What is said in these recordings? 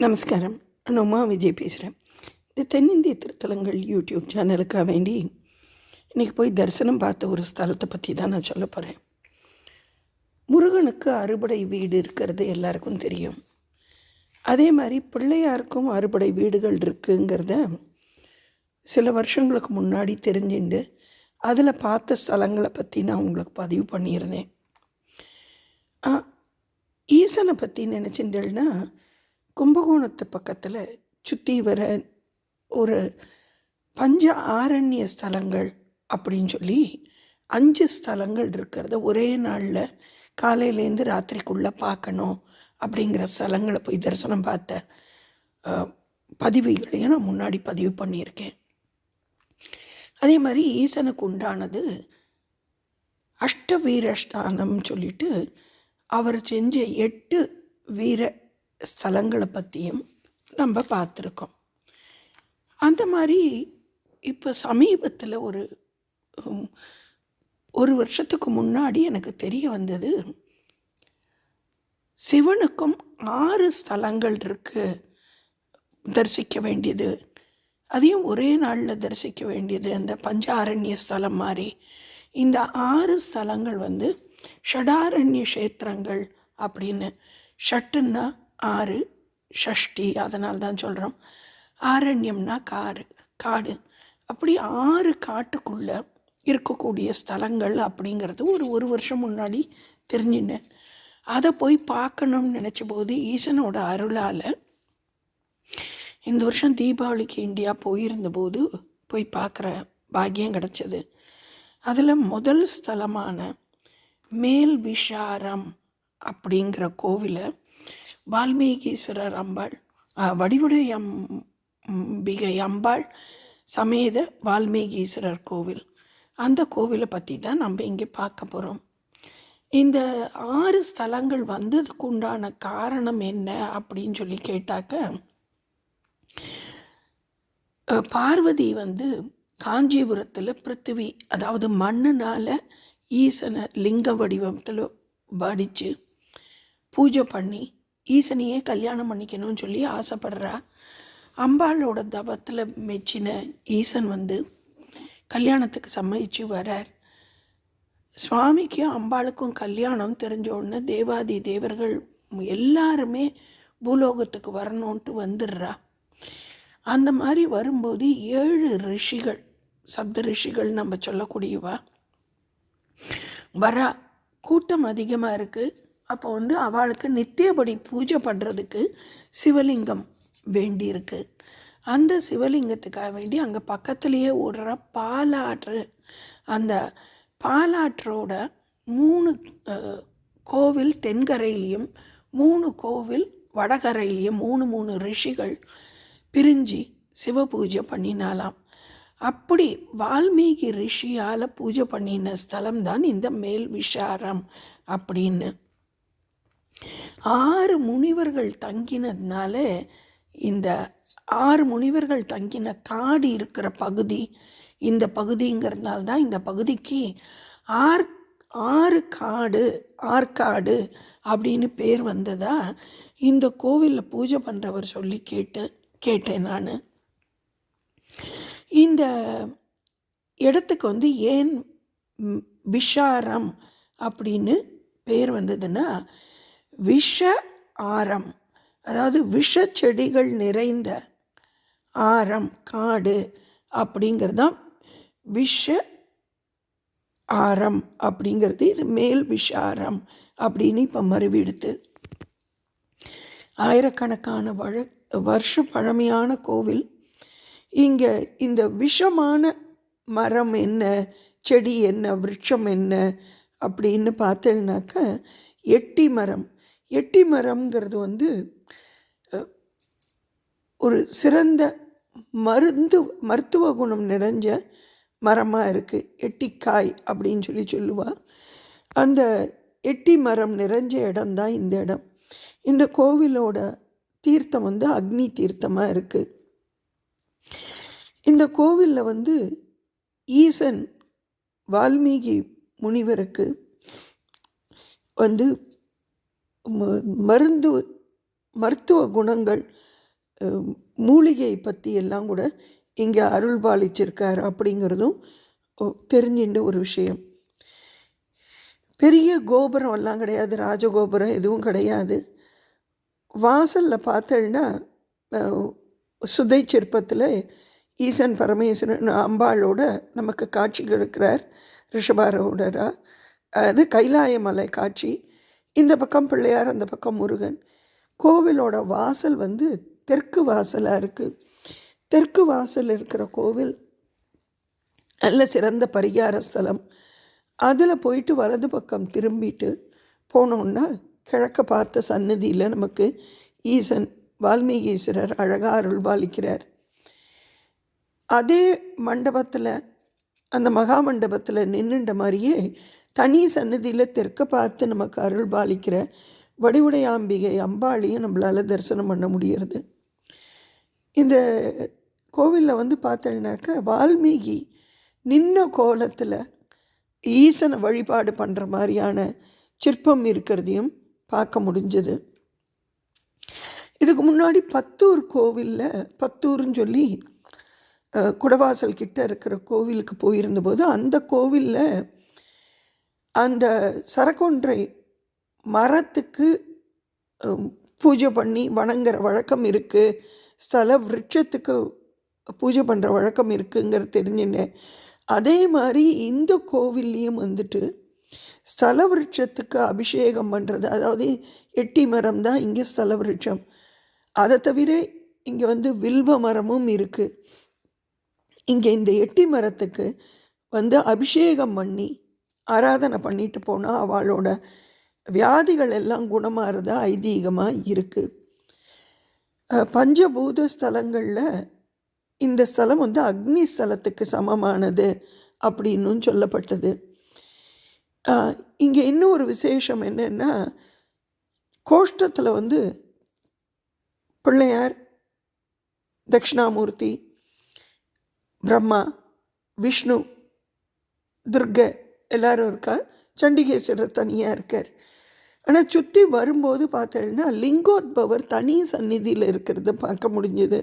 நமஸ்காரம். நான் உமா விஜய் பேசுகிறேன். இந்த தென்னிந்திய திருத்தலங்கள் யூடியூப் சேனலுக்காக வேண்டி இன்றைக்கி போய் தரிசனம் பார்த்த ஒரு ஸ்தலத்தை பற்றி தான் நான் சொல்ல போகிறேன். முருகனுக்கு அறுபடை வீடு இருக்கிறது எல்லாருக்கும் தெரியும். அதே மாதிரி பிள்ளையாருக்கும் அறுபடை வீடுகள் இருக்குங்கிறத சில வருஷங்களுக்கு முன்னாடி தெரிஞ்சுண்டு அதில் பார்த்த ஸ்தலங்களை பற்றி நான் உங்களுக்கு பதிவு பண்ணியிருந்தேன். ஈசனை பற்றி நினச்சிட்டேன்னா கும்பகோணத்து பக்கத்தில் சுற்றி வர ஒரு பஞ்ச ஆரண்ய ஸ்தலங்கள் அப்படின்னு சொல்லி 5 ஸ்தலங்கள் இருக்கிறத ஒரே நாளில் காலையிலேருந்து ராத்திரிக்குள்ளே பார்க்கணும் அப்படிங்கிற ஸ்தலங்களை போய் தரிசனம் பார்த்த பதிவுகளையும் நான் முன்னாடி பதிவு பண்ணியிருக்கேன். அதே மாதிரி ஈசனுக்கு உண்டானது அஷ்டவீரஸ்தானம் சொல்லிட்டு அவர் செஞ்ச 8 வீர ஸ்தலங்களை பற்றியும் நம்ம பார்த்துருக்கோம். அந்த மாதிரி இப்போ சமீபத்தில் ஒரு வருஷத்துக்கு முன்னாடி எனக்கு தெரிய வந்தது, சிவனுக்கும் 6 ஸ்தலங்கள் இருக்குது தரிசிக்க வேண்டியது. அதையும் ஒரே நாளில் தரிசிக்க வேண்டியது. அந்த பஞ்சாரண்ய ஸ்தலம் மாதிரி இந்த 6 ஸ்தலங்கள் ஷடாரண்ய க்ஷேத்திரங்கள் அப்படின்னு. ஷட்டுன்னா 6, ஷஷ்டி, அதனால தான் சொல்கிறோம். ஆரண்யம்னா காடு. அப்படி 6 காட்டுக்குள்ளே இருக்கக்கூடிய ஸ்தலங்கள் அப்படிங்கிறது ஒரு வருஷம் முன்னாடி தெரிஞ்சினேன். அதை போய் பார்க்கணும்னு நினச்ச போது ஈசனோட அருளால் இந்த வருஷம் தீபாவளிக்கு இந்தியா போயிருந்தபோது போய் பார்க்குற பாக்கியம் கிடச்சிது. அதில் முதல் ஸ்தலமான மேல் விஷாரம் அப்படிங்கிற கோவிலை வால்மீகீஸ்வரர் அம்பாள், வடிவுடை அம்பிகை அம்பாள் சமேத வால்மீகீஸ்வரர் கோவில், அந்த கோவிலை பற்றி தான் நம்ம இங்கே பார்க்க போகிறோம். இந்த 6 ஸ்தலங்கள் வந்ததுக்கு உண்டான காரணம் என்ன அப்படின்னு சொல்லி கேட்டாக்க, பார்வதி காஞ்சிபுரத்தில் பிருத்திவி, அதாவது மண்ணுனால் ஈசனை லிங்க வடிவத்தில் வடித்து பூஜை பண்ணி ஈசனையே கல்யாணம் பண்ணிக்கணும்னு சொல்லி ஆசைப்படுறா. அம்பாளோட தவத்தில் மெச்சின ஈசன் கல்யாணத்துக்கு சம்மதிச்சு வரார். சுவாமிக்கும் அம்பாளுக்கும் கல்யாணம் தெரிஞ்ச உடனே தேவாதி தேவர்கள் எல்லாருமே பூலோகத்துக்கு வரணுன்ட்டு வந்துடுறா. அந்த மாதிரி வரும்போது 7 ரிஷிகள், சப்த ரிஷிகள் நம்ம சொல்லக்கூடியவா வரா. கூட்டம் அதிகமாக இருக்குது. அப்போ அவளுக்கு நித்தியபடி பூஜை பண்ணுறதுக்கு சிவலிங்கம் வேண்டியிருக்கு. அந்த சிவலிங்கத்துக்காக வேண்டி அங்கே பக்கத்துலேயே ஓடுற பாலாற்று, அந்த பாலாற்றோட 3 கோவில் தென்கரையிலையும் 3 கோவில் வடகரையிலையும் 3 ரிஷிகள் பிரிஞ்சு சிவ பூஜை பண்ணினாலாம். அப்படி வால்மீகி ரிஷியால் பூஜை பண்ணின ஸ்தலம்தான் இந்த மேல் விஷாரம் அப்படின்னு. 6 முனிவர்கள் தங்கினதுனால இந்த 6 முனிவர்கள் தங்கின காடு இருக்கிற பகுதி இந்த பகுதிங்கிறதுனால தான் இந்த பகுதிக்கு ஆற்காடு அப்படின்னு பேர் வந்ததா இந்த கோவிலில் பூஜை பண்ணுறவர் சொல்லி கேட்டேன் நான். இந்த இடத்துக்கு ஏன் விஷாரம் அப்படின்னு பேர் வந்ததுன்னா, விஷ ஆரம், அதாவது விஷ செடிகள் நிறைந்த ஆரம் காடு அப்படிங்கிறதான் விஷ ஆரம் அப்படிங்கிறது. இது மேல் விஷாரம் அப்படின்னு இப்போ மறுவிடுத்து. ஆயிரக்கணக்கான வருஷம் பழமையான கோவில். இங்கே இந்த விஷமான மரம் என்ன, செடி என்ன, விருட்சம் என்ன அப்படின்னு பார்த்தேன்னாக்க எட்டி மரம். எட்டி மரம்ங்கிறது ஒரு சிறந்த மருத்துவ குணம் நிறைஞ்ச மரமாக இருக்குது. எட்டிக்காய் அப்படின்னு சொல்லுவாள். அந்த எட்டி மரம் நிறைஞ்ச இடம்தான் இந்த இடம். இந்த கோவிலோட தீர்த்தம் அக்னி தீர்த்தமாக இருக்குது. இந்த கோவிலில் ஈசன் வால்மீகி முனிவருக்கு மருத்துவ குணங்கள் மூலிகை பற்றி எல்லாம் கூட இங்கே அருள் பாலிச்சிருக்கார் அப்படிங்கிறதும் தெரிஞ்சின்ற ஒரு விஷயம். பெரிய கோபுரம் எல்லாம் கிடையாது, ராஜகோபுரம் எதுவும் கிடையாது. வாசலில் பார்த்தேன்னா சுதை சிற்பத்தில் ஈசன் பரமேஸ்வரன் அம்பாளோட நமக்கு காட்சி கொடுக்கிறார் ரிஷபாரோடரா. அது கைலாய மலை காட்சி. இந்த பக்கம் பிள்ளையார், அந்த பக்கம் முருகன். கோவிலோட வாசல் வந்து தெற்கு வாசலாக இருக்குது. தெற்கு வாசல் இருக்கிற கோவில் நல்ல சிறந்த பரிகார ஸ்தலம். அதில் போயிட்டு வலது பக்கம் திரும்பிட்டு போனோன்னா கிழக்க பார்த்த சன்னதியில் நமக்கு ஈசன் வால்மீகீஸ்வரர் அழகாக அருள் பாலிக்கிறார். அதே மண்டபத்தில், அந்த மகா மண்டபத்தில் நின்றுட்ட மாதிரியே தனி சன்னதியில் தெற்க பார்த்து நமக்கு அருள் பாலிக்கிற வடிவுடையாம்பிகை அம்பாளையும் நம்மளால் தரிசனம் பண்ண முடிகிறது. இந்த கோவிலில் வந்து பார்த்தோன்னாக்கா வால்மீகி நின்ன கோலத்தில் ஈசனை வழிபாடு பண்ணுற மாதிரியான சிற்பம் இருக்கிறதையும் பார்க்க முடிஞ்சது. இதுக்கு முன்னாடி பத்தூர் கோவிலில், பத்தூர்னு சொல்லி குடவாசல் கிட்ட இருக்கிற கோவிலுக்கு போயிருந்தபோது அந்த கோவிலில் அந்த சரக்கொன்றை மரத்துக்கு பூஜை பண்ணி வணங்குற வழக்கம் இருக்குது, ஸ்தல விருட்சத்துக்கு பூஜை பண்ணுற வழக்கம் இருக்குங்கிறது தெரிஞ்சுட்டேன். அதே மாதிரி இந்த கோவில்லையும் வந்துட்டு ஸ்தல விருட்சத்துக்கு அபிஷேகம் பண்ணுறது, அதாவது எட்டி மரம் தான் இங்கே ஸ்தல விருட்சம். அதை தவிர இங்கே வந்து வில்வ மரமும் இருக்குது. இங்கே இந்த எட்டி மரத்துக்கு வந்து அபிஷேகம் பண்ணி ஆராதனை பண்ணிட்டு போனால் அவளோட வியாதிகள் எல்லாம் குணமாகிறதா ஐதீகமாக இருக்குது. பஞ்சபூத ஸ்தலங்களில் இந்த ஸ்தலம் வந்து அக்னி ஸ்தலத்துக்கு சமமானது அப்படின்னும் சொல்லப்பட்டது. இங்கே இன்னும் ஒரு விசேஷம் என்னென்னா, கோஷ்டத்தில் வந்து பிள்ளையார், தட்சிணாமூர்த்தி, பிரம்மா, விஷ்ணு, துர்கை எல்லோரும் இருக்கா. சண்டிகேஸ்வரர் தனியாக இருக்கார். ஆனால் சுற்றி வரும்போது பார்த்தோன்னா லிங்கோத்பவர் தனி சந்நிதியில் இருக்கிறத பார்க்க முடிஞ்சது.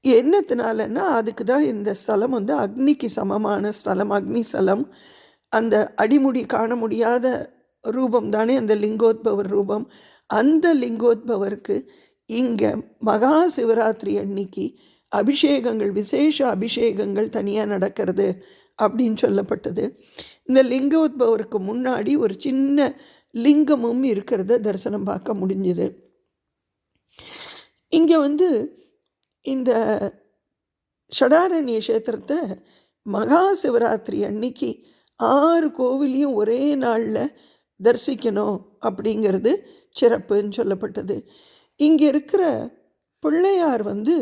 என்னத்தினாலன்னா அதுக்கு தான் இந்த ஸ்தலம் வந்து அக்னிக்கு சமமான ஸ்தலம், அக்னி ஸ்தலம். அந்த அடிமுடி காண முடியாத ரூபம் தானே அந்த லிங்கோத்பவர் ரூபம். அந்த லிங்கோத்பவருக்கு இங்கே மகா சிவராத்திரி அன்னைக்கு அபிஷேகங்கள், விசேஷ அபிஷேகங்கள் தனியாக நடக்கிறது அப்படின்னு சொல்லப்பட்டது. இந்த லிங்கோத்பவருக்கு முன்னாடி ஒரு சின்ன லிங்கமும் இருக்கிறத தரிசனம் பார்க்க முடிஞ்சுது. இங்கே வந்து இந்த ஷடாரண்ய கஷேத்திரத்தை மகா சிவராத்திரி அன்னைக்கு 6 கோவிலையும் ஒரே நாளில் தரிசிக்கணும் அப்படிங்கிறது சிறப்புன்னு சொல்லப்பட்டது. இங்கே இருக்கிற பிள்ளையார் வந்து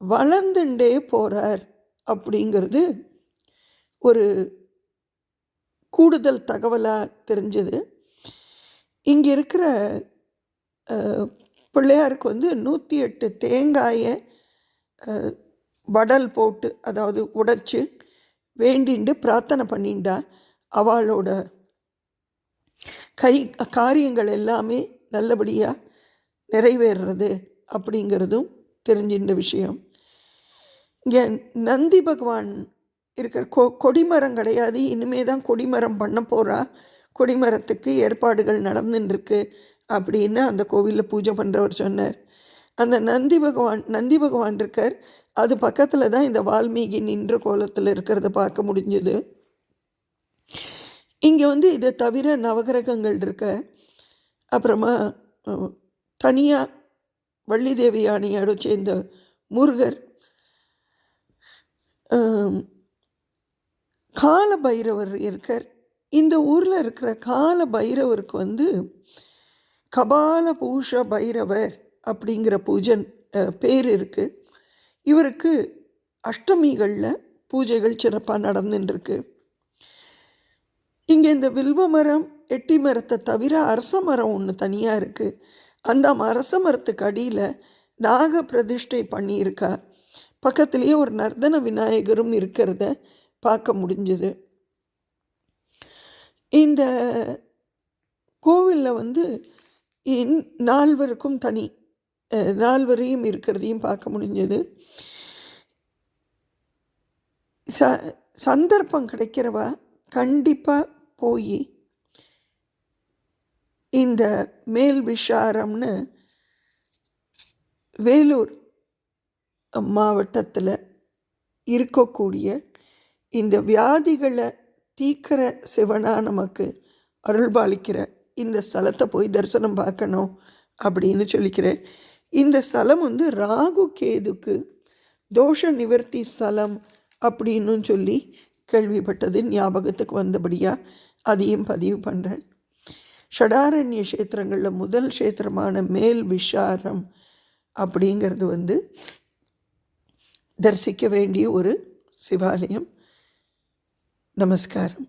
வளர்ந்துண்டே போகிறார் அப்படிங்கிறது ஒரு கூடுதல் தகவலாக தெரிஞ்சது. இங்கே இருக்கிற பிள்ளையாருக்கு வந்து 108 தேங்காயை வடல் போட்டு, அதாவது உடைச்சி வேண்டிண்டு பிரார்த்தனை பண்ணிண்டா அவளோட காரியங்கள் எல்லாமே நல்லபடியாக நிறைவேறுறது அப்படிங்கிறதும் தெரிஞ்சின்ற விஷயம். இங்கே நந்தி பகவான் இருக்கிற கொடிமரம் கிடையாது, இனிமே தான் கொடிமரம் பண்ண போகிறா. கொடிமரத்துக்கு ஏற்பாடுகள் நடந்துட்டுருக்கு அப்படின்னு அந்த கோவிலில் பூஜை பண்ணுறவர் சொன்னார். அந்த நந்தி பகவான் இருக்கார். அது பக்கத்தில் தான் இந்த வால்மீகி நின்ற கோலத்தில் இருக்கிறத பார்க்க முடிஞ்சது. இங்கே வந்து இதை தவிர நவகிரகங்கள் இருக்க, அப்புறமா தனியாக வள்ளி தேவி யானையோடு சேர்ந்த முருகர், கால பைரவர் இருக்கார். இந்த ஊரில் இருக்கிற கால பைரவருக்கு வந்து கபால பூஷ பைரவர் அப்படிங்கிற பூஜன் பேர் இருக்குது. இவருக்கு அஷ்டமிகளில் பூஜைகள் சிறப்பாக நடந்துட்டுருக்கு. இங்கே இந்த வில்வ மரம், எட்டி மரத்தை தவிர அரச மரம் ஒன்று தனியாக இருக்குது. அந்த அரச மரத்துக்கு அடியில் நாக பிரதிஷ்டை பண்ணியிருக்கா. பக்கத்துலேயே ஒரு நர்தன விநாயகரும் இருக்கிறத பார்க்க முடிஞ்சது. இந்த கோவிலில் வந்து 4 தனி நால்வரையும் இருக்கிறதையும் பார்க்க முடிஞ்சது. சந்தர்ப்பம் கிடைக்கிறவா கண்டிப்பாக போய் இந்த மேல் விஷாரம்னு வேலூர் மாவட்டத்தில் இருக்கக்கூடிய இந்த வியாதிகளை தீக்கிற சிவனாக நமக்கு அருள்பாலிக்கிற இந்த ஸ்தலத்தை போய் தரிசனம் பார்க்கணும் அப்படின்னு சொல்லிக்கிறேன். இந்த ஸ்தலம் வந்து ராகு கேதுக்கு தோஷ நிவர்த்தி ஸ்தலம் அப்படின்னு சொல்லி கேள்விப்பட்டது ஞாபகத்துக்கு வந்தபடியாக அதையும் பதிவு பண்ணுறேன். ஷடாரண்ய க்ஷேத்திரங்களில் முதல் க்ஷேத்திரமான மேல் விஷாரம் அப்படிங்கிறது வந்து தரிசிக்க வேண்டிய ஒரு சிவாலயம். நமஸ்காரம்.